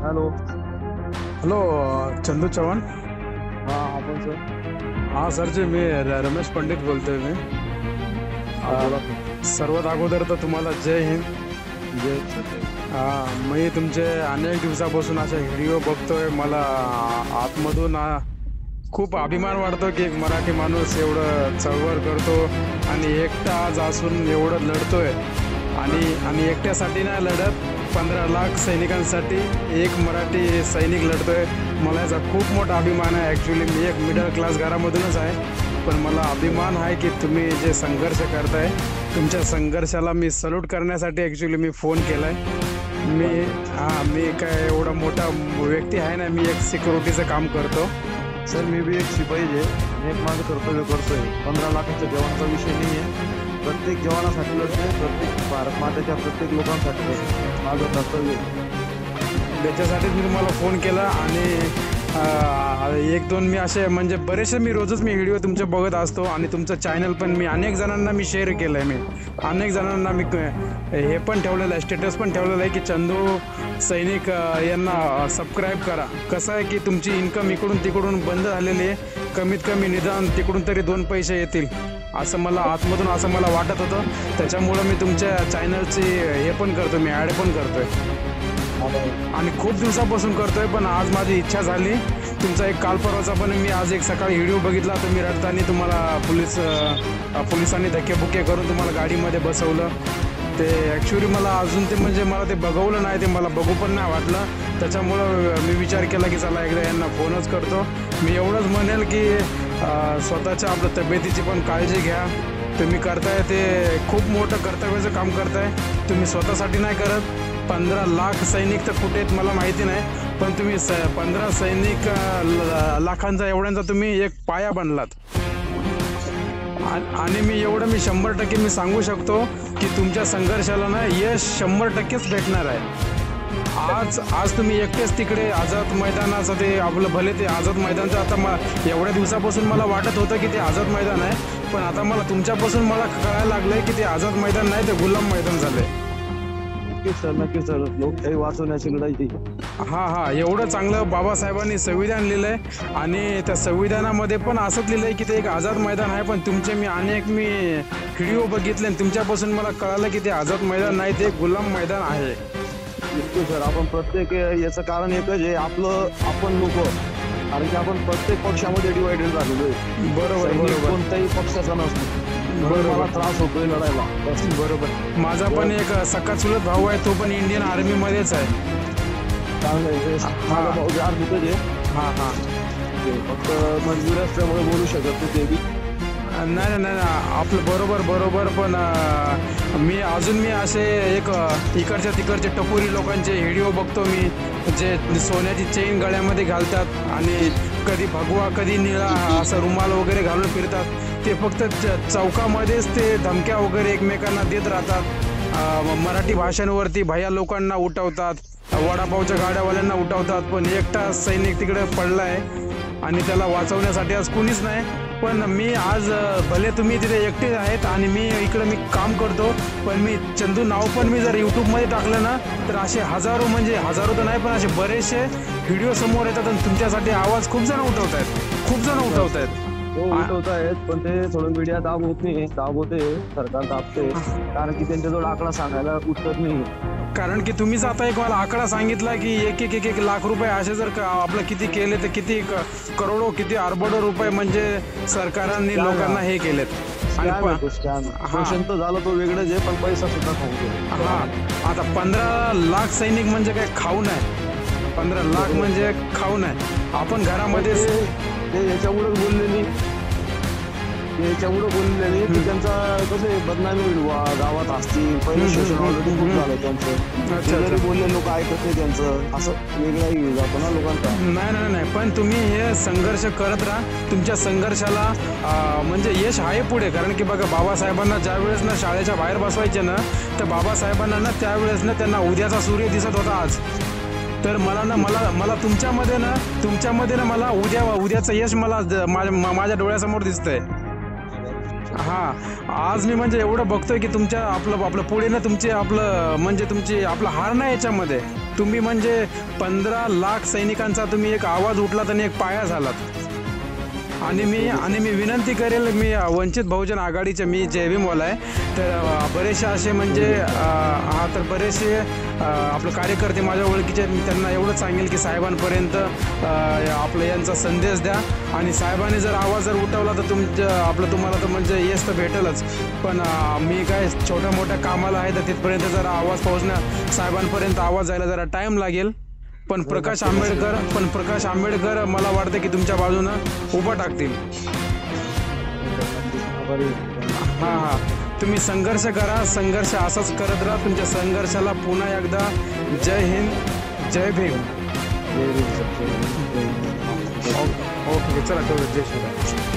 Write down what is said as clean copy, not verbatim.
Hello. Hello. Chandu Chavan. हां आपण sir. हां सरजी, मी रमेश पंडित बोलतोय. मी बोला. सर्वात अगोदर तर तुम्हाला जय हिंद. जय. मी तुमचे अनेक दिवसापासून असे व्हिडिओ बघतोय. मला आतमधून खूप अभिमान वाटतो की एक मराठी माणूस एवढं चळवळ करतो आणि एकटा आज असून एवढं लढतोय. आणि एकट्यासाठी नाही लढत, 15 लाख सैनिकांसाठी एक मराठी सैनिक लढतोय. मला याचा खूप मोठा अभिमान आहे. ॲक्च्युली मी एक मिडल क्लास घरामधूनच आहे, पण मला अभिमान आहे की तुम्ही जे संघर्ष करताय, तुमच्या संघर्षाला मी सल्यूट करण्यासाठी ॲक्च्युली मी फोन केला आहे. मी काय एवढा मोठा व्यक्ती आहे ना, मी एक सिक्युरिटीचं काम करतो. सर मी बी एक शिपाई आहे. मी एक माझं कर्तव्य करतोय. 15 लाखाच्या जवानाचा विषय नाही आहे. प्रत्येक जवानासाठी लढतोय, प्रत्येक भारत मातेच्या प्रत्येक लोकांसाठी लढतोय. माझं कर्तव्य त्याच्यासाठीच मी तुम्हाला फोन केला. आणि एक दोन मी असे म्हणजे बरेचसे मी रोजच व्हिडिओ तुमचे बघत असतो. आणि तुमचं चॅनल पण मी अनेक जणांना मी शेअर केलं आहे. मी अनेक जणांना मी हे पण ठेवलेलं आहे, स्टेटस पण ठेवलेलं आहे की चंदू सैनिक यांना सबस्क्राईब करा. कसं आहे की तुमची इन्कम इकडून तिकडून बंद झालेली आहे. कमीत कमी निदान तिकडून तरी 2 पैसे येतील असं मला आतमधून असं मला वाटत होतं. त्याच्यामुळं मी तुमच्या चॅनलची हे पण करतो, मी ॲड पण करतो आहे आणि खूप दिवसापासून करतोय. पण आज माझी इच्छा झाली. तुमचा एक काल परवाचा पण मी आज एक सकाळी व्हिडिओ बघितला. तुम्ही रडताना तुम्हाला पोलिसांनी धक्केबुक्के करून तुम्हाला गाडीमध्ये बसवलं. ते ॲक्च्युली मला अजून ते म्हणजे मला ते बघवलं नाही, ते मला बघू पण नाही वाटलं. त्याच्यामुळं मी विचार केला की चला एकदा यांना फोनच करतो. मी एवढंच म्हणेल की स्वतःच्या आपल्या तब्येतीची पण काळजी घ्या. तुम्ही करताय ते खूप मोठं कर्तव्याचं काम करताय. तुम्ही स्वतःसाठी नाही करत. 15 लाख सैनिक तर कुठे आहेत मला माहिती नाही, पण तुम्ही 15 सैनिक लाखांचा एवढ्यांचा तुम्ही एक पाया बनलात. आणि मी 100% मी सांगू शकतो की तुमच्या संघर्षाला ना यश 100%च भेटणार आहे. आज तुम्ही एकटेच तिकडे आझाद मैदानाचं ते आपलं भले ते आझाद मैदानचं आता एवढ्या दिवसापासून मला वाटत होतं की ते आझाद मैदान आहे, पण आता मला तुमच्यापासून मला कळायला लागलंय की ते आझाद मैदान नाही, ते गुलाम मैदान झालंय. नक्की सर, लोकशाही वाचवण्याची लढाई. हा एवढं चांगलं बाबासाहेबांनी संविधान लिहिलंय आणि त्या संविधानामध्ये पण असंच लिहिलंय की ते एक आझाद मैदान आहे. पण तुमचे मी व्हिडिओ बघितले आणि तुमच्यापासून मला कळालं की ते आझाद मैदान नाही, ते गुलाम मैदान आहे. सर आपण प्रत्येक याचं कारण एकच आहे, आपण लोक. कारण की आपण प्रत्येक पक्षामध्ये डिवायडेड झालेलो आहे. बरोबर. कोणत्याही पक्षाचा नसतो. मला त्रास होतोय लढायला. बरोबर. माझा पण एक सख्खा चुलत भाऊ आहे, तो पण इंडियन आर्मीमध्येच आहे. चांगलं आहे. भाऊ आर्मीतच आहे. फक्त मजबुरी असल्यामुळे बोलू शकत नाही ते बी. नाही आपलं बरोबर. पण मी असे एक इकडच्या तिकडचे टपोरी लोकांचे व्हिडिओ बघतो मी, जे सोन्याची चेन गळ्यामध्ये घालतात आणि कधी भगवा कधी निळा असं रुमाल वगैरे घालून फिरतात. ते फक्त चौकामध्येच ते धमक्या वगैरे एकमेकांना देत राहतात. मराठी भाषांवरती भैया लोकांना उठवतात, वडापावच्या गाड्यावाल्यांना उठवतात. पण एकटा सैनिक तिकडे पडला आहे आणि त्याला वाचवण्यासाठी आज कुणीच नाही. पण मी आज भले तुम्ही तिथे एकटे आहेत आणि मी काम करतो, पण मी चंदू नाव पण मी जर यूट्यूबमध्ये टाकलं ना तर असे हजारो तर नाही, पण असे बरेचसे व्हिडिओ समोर येतात आणि तुमच्यासाठी आवाज खूप जण उठवत आहेत. उठवत आहेत, पण ते थोडं मीडिया दाबवते, सरकार दाबते. कारण की त्यांच्याजवळ आकडा सांगायला उठत नाही. कारण की तुम्हीच आता एक मला आकडा सांगितला की एक लाख रुपये असे जर आपलं किती केले तर किती करोडो किती अरबडो रुपये म्हणजे सरकारांनी लोकांना हे केलेत. शोषण तर झालं तो वेगळंच आहे, पण पैसा सुद्धा खाऊ. आता 15 लाख सैनिक म्हणजे काय खाऊ नाही. 15 लाख म्हणजे खाऊ नाही. आपण घरामध्ये याच्यामुळेच बोललेली की त्यांचा कसं बदनामी होईल, गावात असतील. पहिलं शोषण ऑलरेडी खूप झालं त्यांचं. बोलले लोक ऐकत नाही त्यांचं, असं वेगळाही जातो ना लोकांचा. नाही. पण तुम्ही हे संघर्ष करत राहा. तुमच्या संघर्षाला म्हणजे यश आहे पुढे. कारण की बघा, बाबासाहेबांना ज्या वेळेस ना शाळेच्या बाहेर बसवायचे ना, तर बाबासाहेबांना ना त्यावेळेस ना त्यांना उद्याचा सूर्य दिसत होता आज. तर मला तुमच्यामध्ये ना मला उद्याचं यश मला माझ्या डोळ्यासमोर दिसतंय. हां, आज मी म्हणजे एवढं बघतोय की तुमच्या आपलं पुढे ना तुमचे आपलं हार नाही याच्यामध्ये. तुम्ही म्हणजे 15 लाख सैनिकांचा तुम्ही एक आवाज उठलात आणि एक पाया झालात. आणि मी विनंती करेल, मी वंचित बहुजन आघाडीचे मी जय भीमवाला आहे. तर बरेचसे असे म्हणजे तर बरेचसे आपले कार्यकर्ते माझ्या ओळखीचे आहेत. मी त्यांना एवढंच सांगेल की साहेबांपर्यंत आपलं यांचा संदेश द्या. आणि साहेबांनी जर आवाज जर उठवला तर तुम्हाला तर म्हणजे यश तर भेटेलच. पण मी काय छोट्या मोठ्या कामाला आहे, तर तिथपर्यंत जरा आवाज साहेबांपर्यंत आवाज जायला जरा टाईम लागेल. पण प्रकाश आंबेडकर मला वाटतं की तुमच्या बाजूनं उभं टाकतील. हां, तुम्ही संघर्ष करा, संघर्ष असाच करत राहा. तुमच्या संघर्षाला पुन्हा एकदा जय हिंद, जय भीम. जय भीम सर, जय भीम. ओके, चला, जय शिवराय.